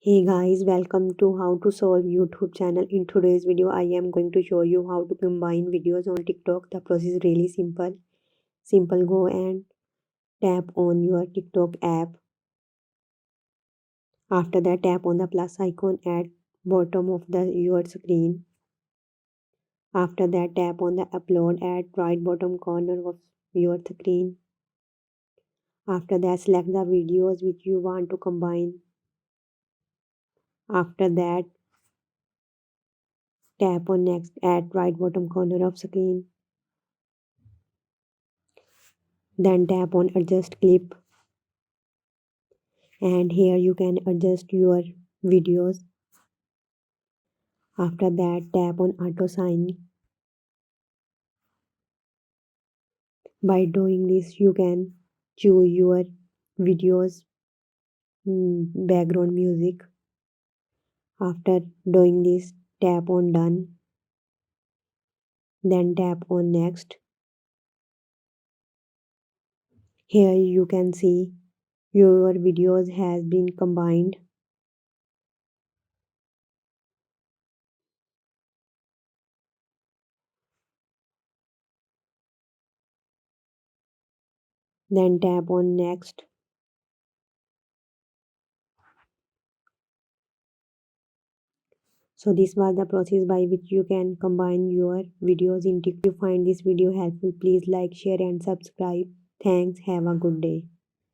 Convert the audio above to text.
Hey guys, welcome to How to Solve YouTube channel. In today's video, I am going to show you how to combine videos on TikTok. The process is really simple. Go and tap on your TikTok app. After that, tap on the plus icon at bottom of your screen. After that, tap on the upload at right bottom corner of your screen. After that, select the videos which you want to combine. After that, tap on next at right bottom corner of screen. Then tap on adjust clip, and here you can adjust your videos. After that, tap on auto sign. By doing this, you can choose your videos background music. After doing this, tap on done, then tap on next. Here you can see your videos has been combined. Then tap on next. So this was the process by which you can combine your videos in TikTok. If you find this video helpful, please like, share and subscribe. Thanks. Have a good day.